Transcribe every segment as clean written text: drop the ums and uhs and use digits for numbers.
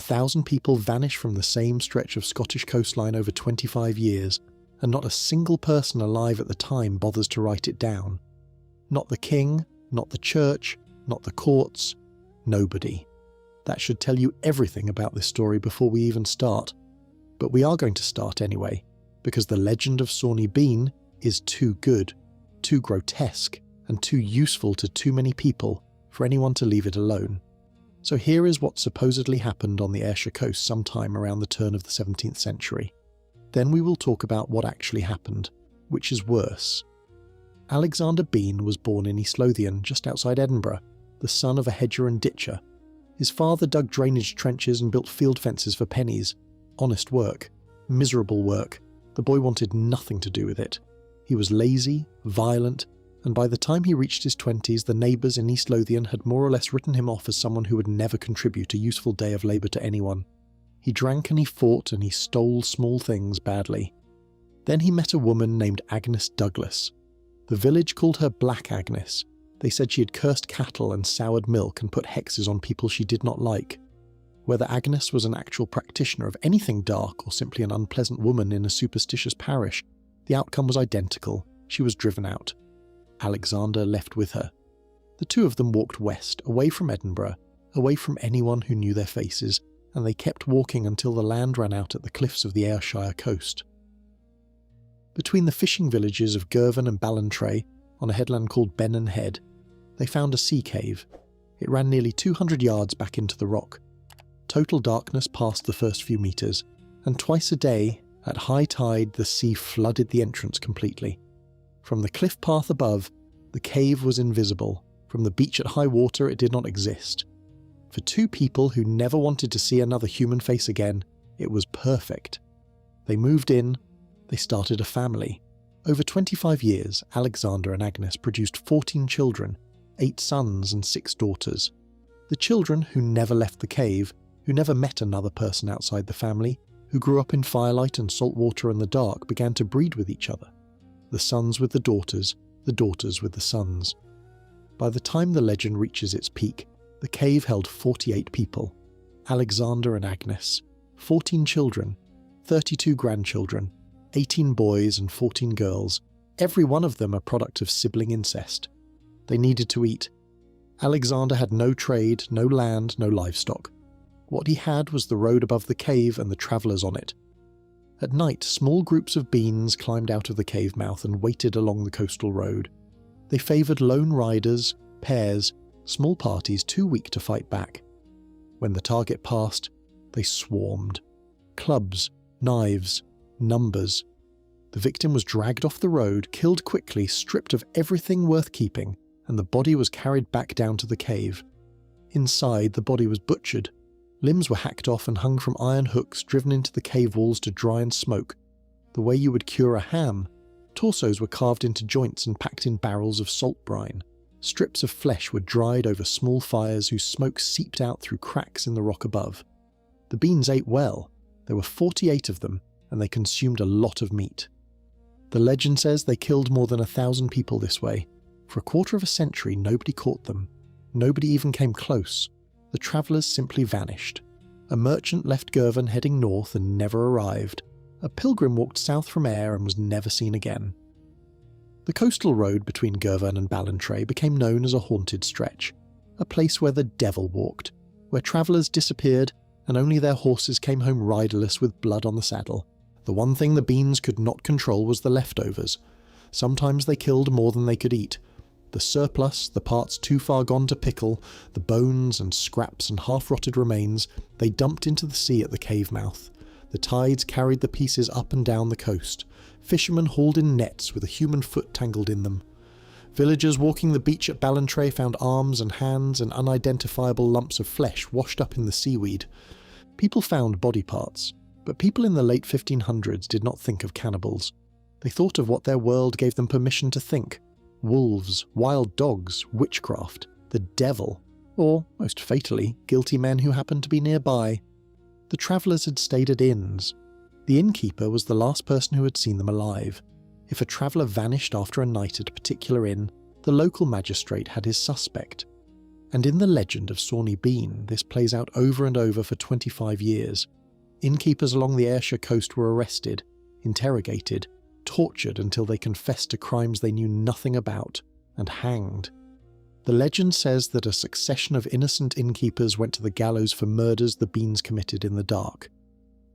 1,000 people vanish from the same stretch of Scottish coastline over 25 years, and not a single person alive at the time bothers to write it down. Not the king, not the church, not the courts, nobody. That should tell you everything about this story before we even start. But we are going to start anyway, because the legend of Sawney Bean is too good, too grotesque, and too useful to too many people for anyone to leave it alone. So here is what supposedly happened on the Ayrshire coast sometime around the turn of the 17th century. Then we will talk about what actually happened, which is worse. Alexander Bean was born in East Lothian, just outside Edinburgh, the son of a hedger and ditcher. His father dug drainage trenches and built field fences for pennies. Honest work. Miserable work. The boy wanted nothing to do with it. He was lazy, violent, and by the time he reached his 20s, the neighbours in East Lothian had more or less written him off as someone who would never contribute a useful day of labour to anyone. He drank and he fought and he stole small things badly. Then he met a woman named Agnes Douglas. The village called her Black Agnes. They said she had cursed cattle and soured milk and put hexes on people she did not like. Whether Agnes was an actual practitioner of anything dark or simply an unpleasant woman in a superstitious parish, the outcome was identical. She was driven out. Alexander left with her. The two of them walked west, away from Edinburgh, away from anyone who knew their faces, and they kept walking until the land ran out at the cliffs of the Ayrshire coast. Between the fishing villages of Girvan and Ballantrae, on a headland called Bennane Head, they found a sea cave. It ran nearly 200 yards back into the rock. Total darkness past the first few metres, and twice a day, at high tide, the sea flooded the entrance completely. From the cliff path above, the cave was invisible. From the beach at high water, it did not exist. For two people who never wanted to see another human face again, it was perfect. They moved in. They started a family. Over 25 years, Alexander and Agnes produced 14 children, 8 sons and 6 daughters. The children, who never left the cave, who never met another person outside the family, who grew up in firelight and salt water and the dark, began to breed with each other. The sons with the daughters with the sons. By the time the legend reaches its peak, the cave held 48 people. Alexander and Agnes, 14 children, 32 grandchildren, 18 boys and 14 girls, every one of them a product of sibling incest. They needed to eat. Alexander had no trade, no land, no livestock. What he had was the road above the cave and the travellers on it. At night, small groups of beans climbed out of the cave mouth and waited along the coastal road. They favoured lone riders, pairs, small parties too weak to fight back. When the target passed, they swarmed. Clubs, knives, numbers. The victim was dragged off the road, killed quickly, stripped of everything worth keeping, and the body was carried back down to the cave. Inside, the body was butchered. Limbs were hacked off and hung from iron hooks driven into the cave walls to dry and smoke. The way you would cure a ham. Torsos were carved into joints and packed in barrels of salt brine. Strips of flesh were dried over small fires whose smoke seeped out through cracks in the rock above. The beans ate well. There were 48 of them, and they consumed a lot of meat. The legend says they killed more than 1,000 people this way. For a quarter of a century, nobody caught them. Nobody even came close. The travellers simply vanished. A merchant left Girvan heading north and never arrived. A pilgrim walked south from Ayr and was never seen again. The coastal road between Girvan and Ballantrae became known as a haunted stretch, a place where the devil walked, where travellers disappeared and only their horses came home riderless with blood on the saddle. The one thing the beans could not control was the leftovers. Sometimes they killed more than they could eat. The surplus, the parts too far gone to pickle, the bones and scraps and half-rotted remains, they dumped into the sea at the cave mouth. The tides carried the pieces up and down the coast. Fishermen hauled in nets with a human foot tangled in them. Villagers walking the beach at Ballantrae found arms and hands and unidentifiable lumps of flesh washed up in the seaweed. People found body parts, but people in the late 1500s did not think of cannibals. They thought of what their world gave them permission to think. Wolves, wild dogs, witchcraft, the devil, or, most fatally, guilty men who happened to be nearby. The travellers had stayed at inns. The innkeeper was the last person who had seen them alive. If a traveller vanished after a night at a particular inn, the local magistrate had his suspect. And in the legend of Sawney Bean, this plays out over and over for 25 years. Innkeepers along the Ayrshire coast were arrested, interrogated, tortured until they confessed to crimes they knew nothing about, and hanged. The legend says that a succession of innocent innkeepers went to the gallows for murders the Beans committed in the dark.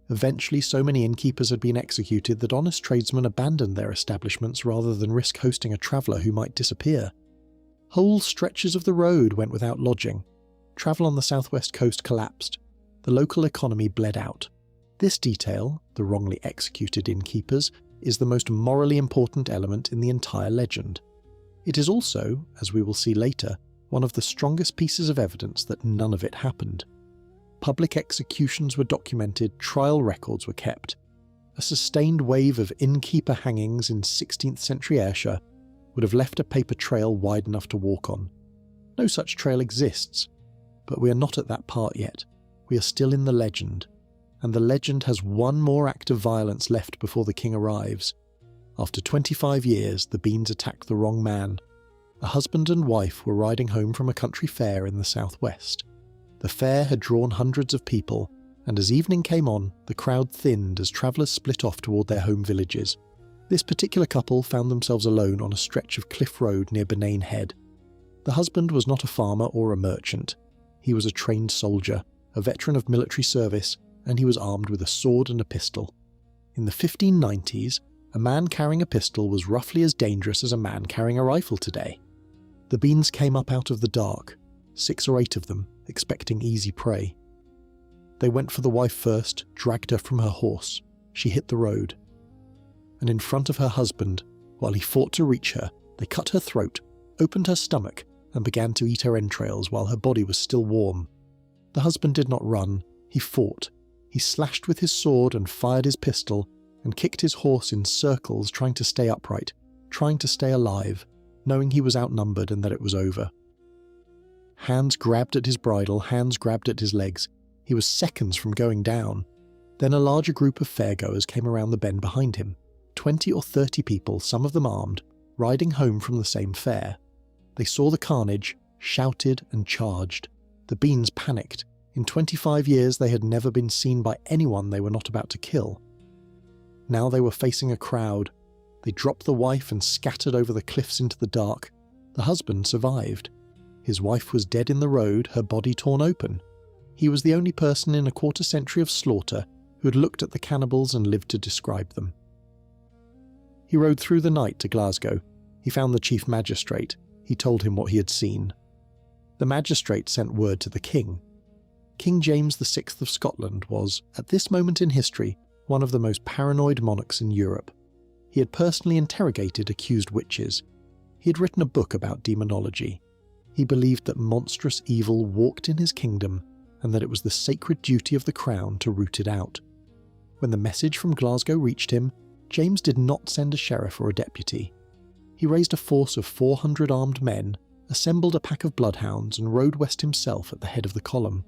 Eventually, so many innkeepers had been executed that honest tradesmen abandoned their establishments rather than risk hosting a traveller who might disappear. Whole stretches of the road went without lodging. Travel on the southwest coast collapsed. The local economy bled out. This detail, the wrongly executed innkeepers, is the most morally important element in the entire legend. It is also, as we will see later, one of the strongest pieces of evidence that none of it happened. Public executions were documented, trial records were kept. A sustained wave of innkeeper hangings in 16th century Ayrshire would have left a paper trail wide enough to walk on. No such trail exists, but we are not at that part yet. We are still in the legend, and the legend has one more act of violence left before the king arrives. After 25 years, the Beans attacked the wrong man. A husband and wife were riding home from a country fair in the southwest. The fair had drawn hundreds of people, and as evening came on, the crowd thinned as travellers split off toward their home villages. This particular couple found themselves alone on a stretch of cliff road near Bennane Head. The husband was not a farmer or a merchant. He was a trained soldier, a veteran of military service, and he was armed with a sword and a pistol. In the 1590s, a man carrying a pistol was roughly as dangerous as a man carrying a rifle today. The Beans came up out of the dark, 6 or 8 of them, expecting easy prey. They went for the wife first, dragged her from her horse. She hit the road. And in front of her husband, while he fought to reach her, they cut her throat, opened her stomach, and began to eat her entrails while her body was still warm. The husband did not run, he fought. He slashed with his sword and fired his pistol, and kicked his horse in circles trying to stay upright, trying to stay alive, knowing he was outnumbered and that it was over. Hands grabbed at his bridle, hands grabbed at his legs. He was seconds from going down. Then a larger group of fairgoers came around the bend behind him. 20 or 30 people, some of them armed, riding home from the same fair. They saw the carnage, shouted and charged. The Beans panicked. In 25 years they had never been seen by anyone they were not about to kill. Now they were facing a crowd. They dropped the wife and scattered over the cliffs into the dark. The husband survived. His wife was dead in the road, her body torn open. He was the only person in a quarter century of slaughter who had looked at the cannibals and lived to describe them. He rode through the night to Glasgow. He found the chief magistrate. He told him what he had seen. The magistrate sent word to the king. King James VI of Scotland was, at this moment in history, one of the most paranoid monarchs in Europe. He had personally interrogated accused witches. He had written a book about demonology. He believed that monstrous evil walked in his kingdom and that it was the sacred duty of the crown to root it out. When the message from Glasgow reached him, James did not send a sheriff or a deputy. He raised a force of 400 armed men, assembled a pack of bloodhounds and rode west himself at the head of the column.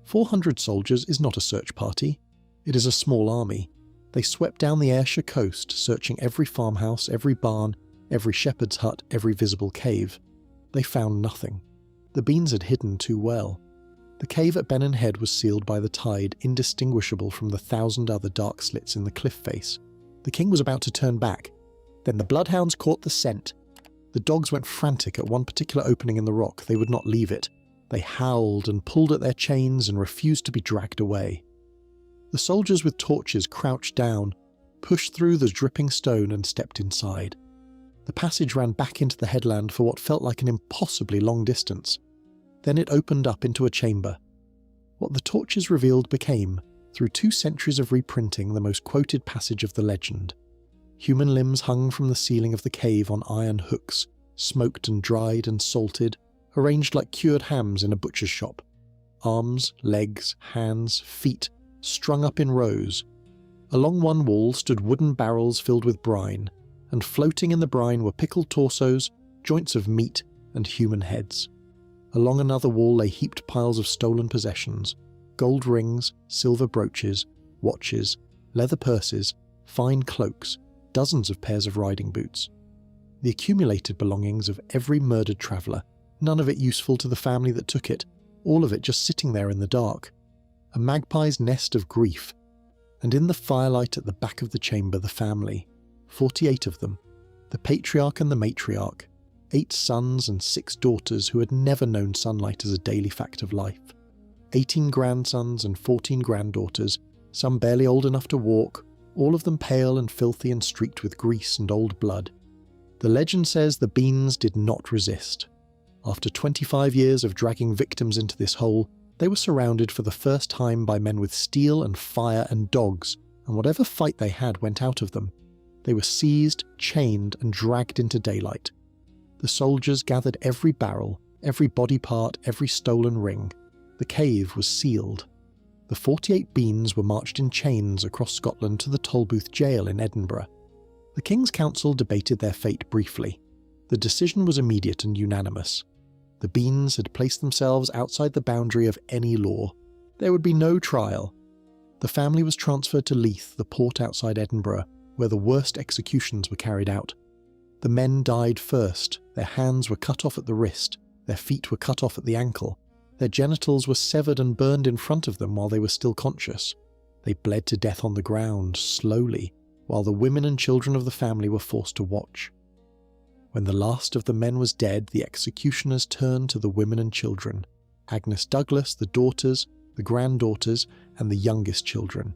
400 soldiers is not a search party. It is a small army. They swept down the Ayrshire coast, searching every farmhouse, every barn, every shepherd's hut, every visible cave. They found nothing. The Beans had hidden too well. The cave at Bennane Head was sealed by the tide, indistinguishable from the 1,000 other dark slits in the cliff face. The king was about to turn back. Then the bloodhounds caught the scent. The dogs went frantic at one particular opening in the rock. They would not leave it. They howled and pulled at their chains and refused to be dragged away. The soldiers with torches crouched down, pushed through the dripping stone and stepped inside. The passage ran back into the headland for what felt like an impossibly long distance. Then it opened up into a chamber. What the torches revealed became, through 2 centuries of reprinting, the most quoted passage of the legend. Human limbs hung from the ceiling of the cave on iron hooks, smoked and dried and salted, arranged like cured hams in a butcher's shop. Arms, legs, hands, feet, strung up in rows. Along one wall stood wooden barrels filled with brine, and floating in the brine were pickled torsos, joints of meat, and human heads. Along another wall lay heaped piles of stolen possessions, gold rings, silver brooches, watches, leather purses, fine cloaks, dozens of pairs of riding boots. The accumulated belongings of every murdered traveller, None of it useful to the family that took it, all of it just sitting there in the dark. A magpie's nest of grief. And in the firelight at the back of the chamber, the family. 48 of them. The patriarch and the matriarch. 8 sons and 6 daughters who had never known sunlight as a daily fact of life. 18 grandsons and 14 granddaughters, some barely old enough to walk, all of them pale and filthy and streaked with grease and old blood. The legend says the Beans did not resist. After 25 years of dragging victims into this hole, they were surrounded for the first time by men with steel and fire and dogs, and whatever fight they had went out of them. They were seized, chained, and dragged into daylight. The soldiers gathered every barrel, every body part, every stolen ring. The cave was sealed. The 48 Beans were marched in chains across Scotland to the Tolbooth jail in Edinburgh. The King's Council debated their fate briefly. The decision was immediate and unanimous. The Beans had placed themselves outside the boundary of any law. There would be no trial. The family was transferred to Leith, the port outside Edinburgh, where the worst executions were carried out. The men died first. Their hands were cut off at the wrist. Their feet were cut off at the ankle. Their genitals were severed and burned in front of them while they were still conscious. They bled to death on the ground, slowly, while the women and children of the family were forced to watch. When the last of the men was dead, the executioners turned to the women and children. Agnes Douglas, the daughters, the granddaughters, and the youngest children.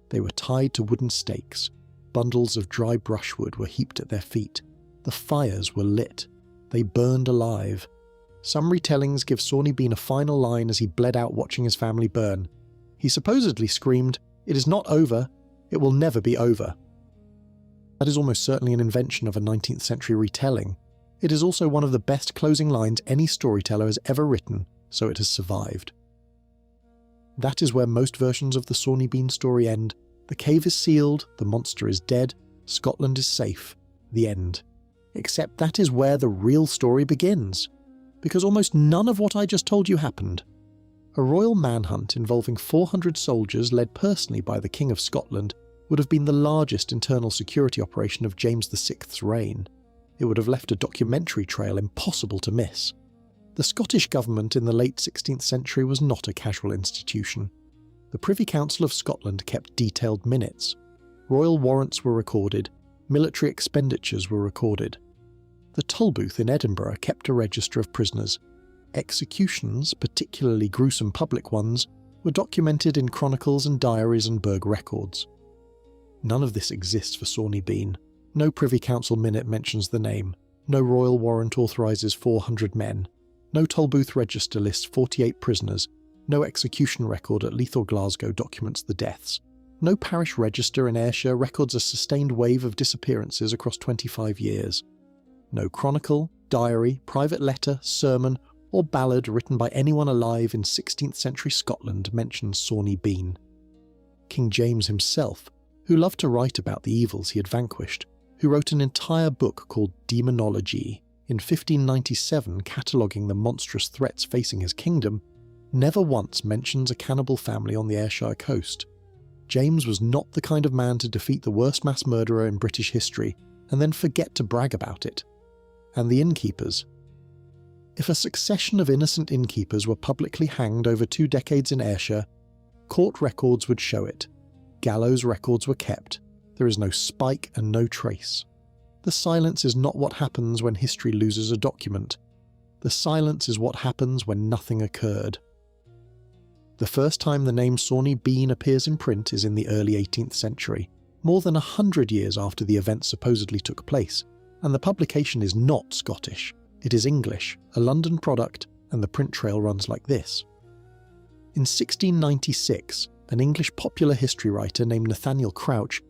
They were tied to wooden stakes. Bundles of dry brushwood were heaped at their feet. The fires were lit. They burned alive. Some retellings give Sawney Bean a final line as he bled out watching his family burn. He supposedly screamed, "It is not over. It will never be over." That is almost certainly an invention of a 19th century retelling. It is also one of the best closing lines any storyteller has ever written, so it has survived. That is where most versions of the Sawney Bean story end. The cave is sealed, the monster is dead, Scotland is safe. The end. Except that is where the real story begins. Because almost none of what I just told you happened. A royal manhunt involving 400 soldiers led personally by the King of Scotland would have been the largest internal security operation of James VI's reign. It would have left a documentary trail impossible to miss. The Scottish government in the late 16th century was not a casual institution. The Privy Council of Scotland kept detailed minutes. Royal warrants were recorded, military expenditures were recorded. The Tolbooth in Edinburgh kept a register of prisoners. Executions, particularly gruesome public ones, were documented in chronicles and diaries and burgh records. None of this exists for Sawney Bean. No Privy Council minute mentions the name. No royal warrant authorises 400 men. No Tolbooth register lists 48 prisoners. No execution record at Leith or Glasgow documents the deaths. No parish register in Ayrshire records a sustained wave of disappearances across 25 years. No chronicle, diary, private letter, sermon, or ballad written by anyone alive in 16th century Scotland mentions Sawney Bean. King James himself, who loved to write about the evils he had vanquished, who wrote an entire book called Demonology in 1597 cataloguing the monstrous threats facing his kingdom, never once mentions a cannibal family on the Ayrshire coast. James was not the kind of man to defeat the worst mass murderer in British history and then forget to brag about it. And the innkeepers. If a succession of innocent innkeepers were publicly hanged over 2 decades in Ayrshire, court records would show it. Gallows records were kept. There is no spike and no trace. The silence is not what happens when history loses a document. The silence is what happens when nothing occurred. The first time the name Sawney Bean appears in print is in the early 18th century, more than 100 years after the events supposedly took place, and the publication is not Scottish. It is English, a London product, and the print trail runs like this. In 1696, an English popular history writer named Nathaniel Crouch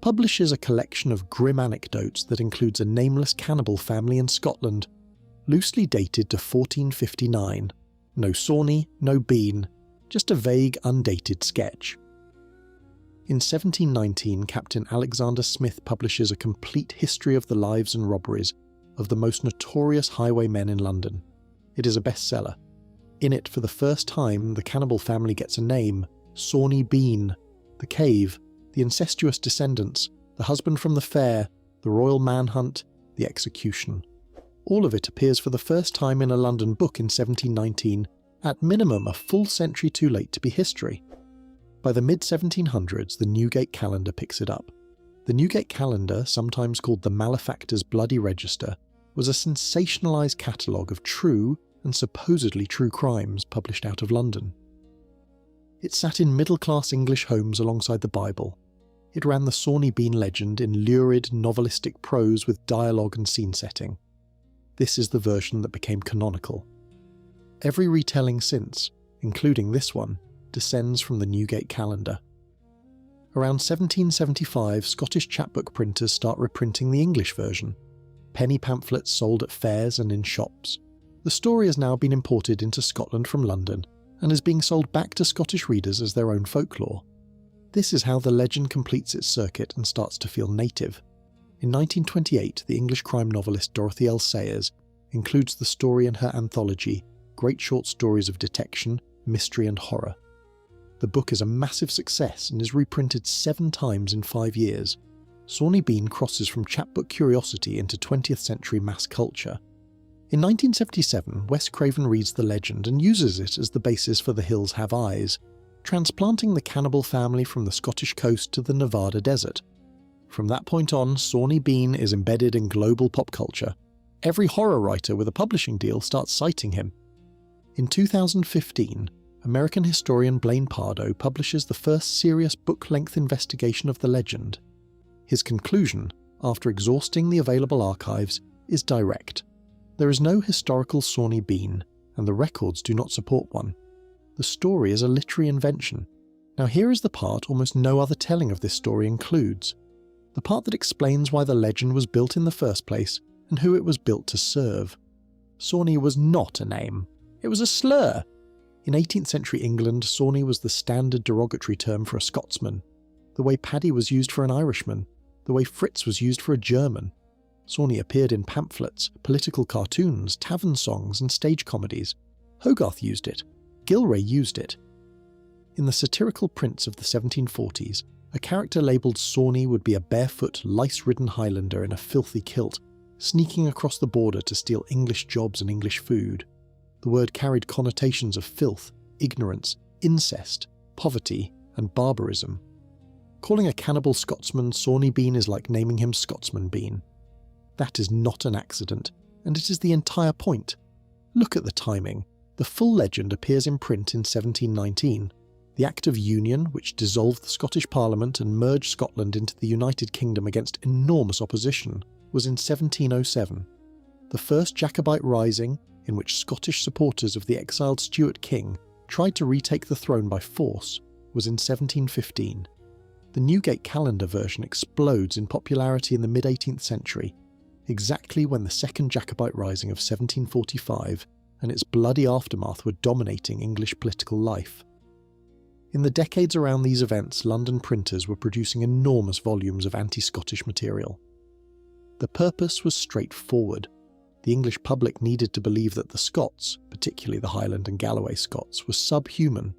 publishes a collection of grim anecdotes that includes a nameless cannibal family in Scotland, loosely dated to 1459. No Sawney, no Bean, just a vague, undated sketch. In 1719, Captain Alexander Smith publishes a complete history of the lives and robberies of the most notorious highwaymen in London. It is a bestseller. In it, for the first time, the cannibal family gets a name: Sawney Bean, the cave, the incestuous descendants, the husband from the fair, the royal manhunt, the execution. All of it appears for the first time in a London book in 1719, at minimum a full century too late to be history. By the mid-1700s, the Newgate calendar picks it up. The Newgate calendar, sometimes called the Malefactor's Bloody Register, was a sensationalised catalogue of true and supposedly true crimes published out of London. It sat in middle-class English homes alongside the Bible. It ran the Sawney Bean legend in lurid, novelistic prose with dialogue and scene setting. This is the version that became canonical. Every retelling since, including this one, descends from the Newgate calendar. Around 1775, Scottish chapbook printers start reprinting the English version. Penny pamphlets sold at fairs and in shops. The story has now been imported into Scotland from London and is being sold back to Scottish readers as their own folklore. This is how the legend completes its circuit and starts to feel native. In 1928, the English crime novelist Dorothy L. Sayers includes the story in her anthology, Great Short Stories of Detection, Mystery and Horror. The book is a massive success and is reprinted 7 times in 5 years. Sawney Bean crosses from chapbook curiosity into 20th century mass culture. In 1977, Wes Craven reads the legend and uses it as the basis for The Hills Have Eyes, transplanting the cannibal family from the Scottish coast to the Nevada desert. From that point on, Sawney Bean is embedded in global pop culture. Every horror writer with a publishing deal starts citing him. In 2015, American historian Blaine Pardoe publishes the first serious book-length investigation of the legend. His conclusion, after exhausting the available archives, is direct. There is no historical Sawney Bean, and the records do not support one. The story is a literary invention. Now here is the part almost no other telling of this story includes. The part that explains why the legend was built in the first place and who it was built to serve. Sawney was not a name. It was a slur. In 18th century England, Sawney was the standard derogatory term for a Scotsman. The way Paddy was used for an Irishman. The way Fritz was used for a German. Sawney appeared in pamphlets, political cartoons, tavern songs and stage comedies. Hogarth used it. Gilray used it. In the satirical prints of the 1740s, a character labelled Sawney would be a barefoot, lice-ridden Highlander in a filthy kilt, sneaking across the border to steal English jobs and English food. The word carried connotations of filth, ignorance, incest, poverty, and barbarism. Calling a cannibal Scotsman Sawney Bean is like naming him Scotsman Bean. That is not an accident, and it is the entire point. Look at the timing. The full legend appears in print in 1719. The Act of Union, which dissolved the Scottish Parliament and merged Scotland into the United Kingdom against enormous opposition, was in 1707. The first Jacobite rising, in which Scottish supporters of the exiled Stuart king tried to retake the throne by force, was in 1715. The Newgate calendar version explodes in popularity in the mid-18th century, exactly when the Second Jacobite Rising of 1745 and its bloody aftermath were dominating English political life. In the decades around these events, London printers were producing enormous volumes of anti-Scottish material. The purpose was straightforward. The English public needed to believe that the Scots, particularly the Highland and Galloway Scots, were subhuman.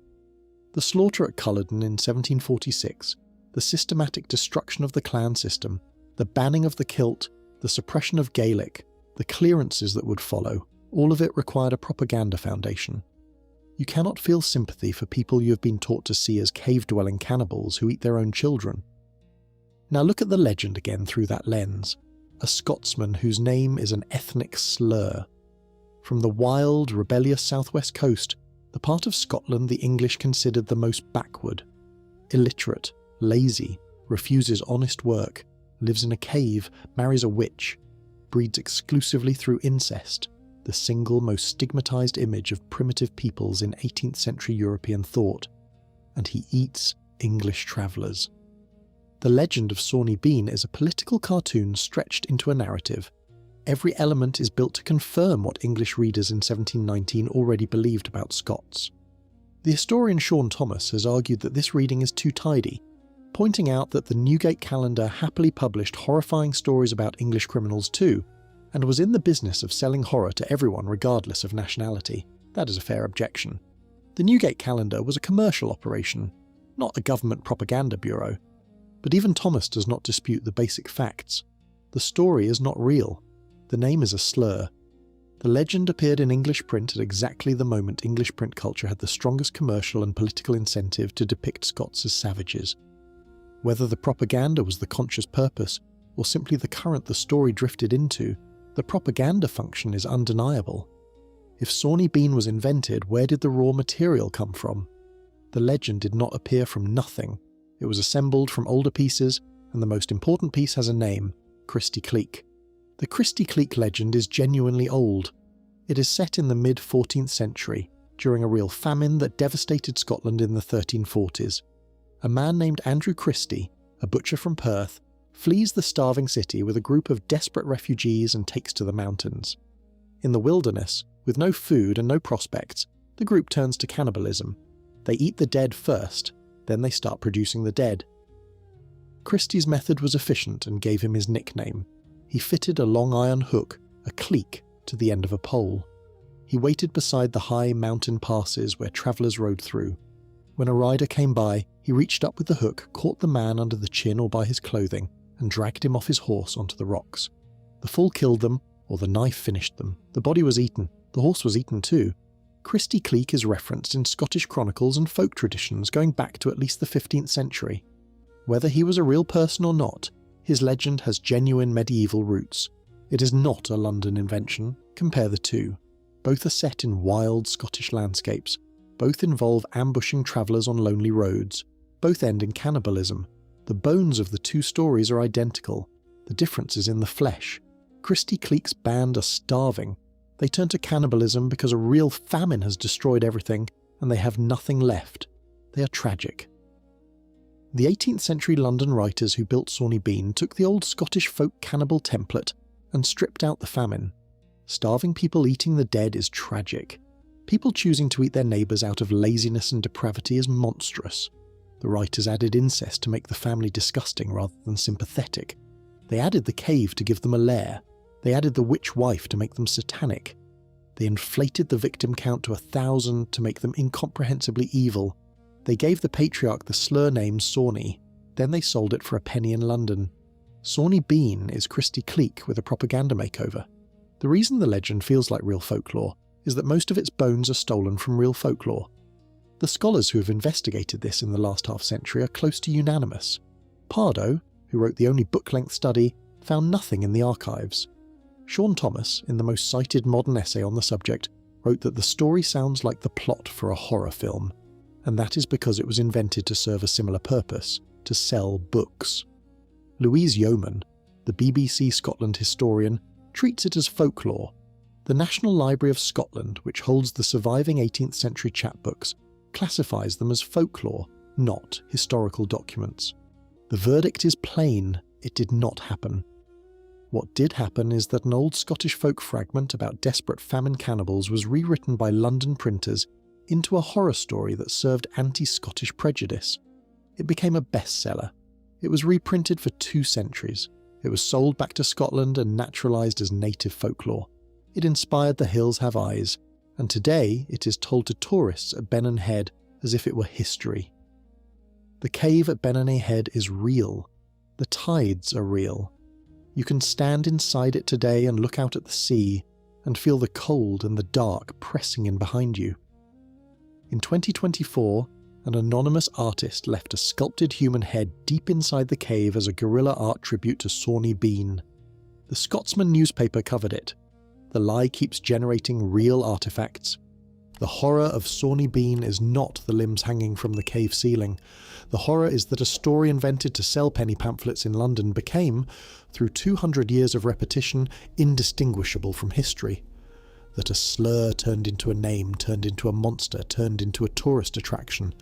The slaughter at Culloden in 1746, the systematic destruction of the clan system, the banning of the kilt, the suppression of Gaelic, the clearances that would follow, all of it required a propaganda foundation. You cannot feel sympathy for people you have been taught to see as cave-dwelling cannibals who eat their own children. Now look at the legend again through that lens. A Scotsman whose name is an ethnic slur. From the wild, rebellious southwest coast, the part of Scotland the English considered the most backward. Illiterate, lazy, refuses honest work, lives in a cave, marries a witch, breeds exclusively through incest, the single most stigmatised image of primitive peoples in 18th century European thought, and he eats English travellers. The legend of Sawney Bean is a political cartoon stretched into a narrative. Every element is built to confirm what English readers in 1719 already believed about Scots. The historian Sean Thomas has argued that this reading is too tidy, pointing out that the Newgate calendar happily published horrifying stories about English criminals too, and was in the business of selling horror to everyone regardless of nationality. That is a fair objection. The Newgate calendar was a commercial operation, not a government propaganda bureau. But even Thomas does not dispute the basic facts. The story is not real. The name is a slur, The legend appeared in English print at exactly the moment English print culture had the strongest commercial and political incentive to depict Scots as savages. Whether the propaganda was the conscious purpose, or simply the current the story drifted into, the propaganda function is undeniable. If Sawney Bean was invented, where did the raw material come from? The legend did not appear from nothing. It was assembled from older pieces, and the most important piece has a name: Christie Cleek. The Christie Cleek legend is genuinely old. It is set in the mid-14th century, during a real famine that devastated Scotland in the 1340s. A man named Andrew Christie, a butcher from Perth, flees the starving city with a group of desperate refugees and takes to the mountains. In the wilderness, with no food and no prospects, the group turns to cannibalism. They eat the dead first, then they start producing the dead. Christie's method was efficient and gave him his nickname. He fitted a long iron hook, a cleek, to the end of a pole. He waited beside the high mountain passes where travellers rode through. When a rider came by, he reached up with the hook, caught the man under the chin or by his clothing, and dragged him off his horse onto the rocks. The fall killed them, or the knife finished them. The body was eaten. The horse was eaten too. Christie Cleek is referenced in Scottish chronicles and folk traditions going back to at least the 15th century. Whether he was a real person or not, his legend has genuine medieval roots. It is not a London invention. Compare the two. Both are set in wild Scottish landscapes. Both involve ambushing travellers on lonely roads. Both end in cannibalism. The bones of the two stories are identical. The difference is in the flesh. Christie Cleek's band are starving. They turn to cannibalism because a real famine has destroyed everything, and they have nothing left. They are tragic. The 18th century London writers who built Sawney Bean took the old Scottish folk cannibal template and stripped out the famine. Starving people eating the dead is tragic. People choosing to eat their neighbours out of laziness and depravity is monstrous. The writers added incest to make the family disgusting rather than sympathetic. They added the cave to give them a lair. They added the witch wife to make them satanic. They inflated the victim count to 1,000 to make them incomprehensibly evil. They gave the patriarch the slur name Sawney. Then they sold it for a penny in London. Sawney Bean is Christie Cleek with a propaganda makeover. The reason the legend feels like real folklore is that most of its bones are stolen from real folklore. The scholars who have investigated this in the last half-century are close to unanimous. Pardo, who wrote the only book-length study, found nothing in the archives. Sean Thomas, in the most cited modern essay on the subject, wrote that the story sounds like the plot for a horror film, and that is because it was invented to serve a similar purpose, to sell books. Louise Yeoman, the BBC Scotland historian, treats it as folklore. The National Library of Scotland, which holds the surviving 18th century chapbooks, classifies them as folklore, not historical documents. The verdict is plain: it did not happen. What did happen is that an old Scottish folk fragment about desperate famine cannibals was rewritten by London printers into a horror story that served anti-Scottish prejudice. It became a bestseller. It was reprinted for 2 centuries. It was sold back to Scotland and naturalised as native folklore. It inspired The Hills Have Eyes, and today it is told to tourists at Bennane Head as if it were history. The cave at Bennane Head is real. The tides are real. You can stand inside it today and look out at the sea and feel the cold and the dark pressing in behind you. In 2024, an anonymous artist left a sculpted human head deep inside the cave as a guerrilla art tribute to Sawney Bean. The Scotsman newspaper covered it. The lie keeps generating real artefacts. The horror of Sawney Bean is not the limbs hanging from the cave ceiling. The horror is that a story invented to sell penny pamphlets in London became, through 200 years of repetition, indistinguishable from history. That a slur turned into a name, turned into a monster, turned into a tourist attraction.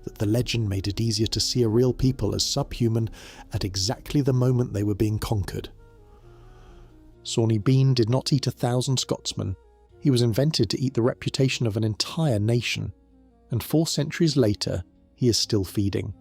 That the legend made it easier to see a real people as subhuman at exactly the moment they were being conquered. Sawney Bean did not eat 1,000 Scotsmen. He was invented to eat the reputation of an entire nation, and 4 centuries later, he is still feeding.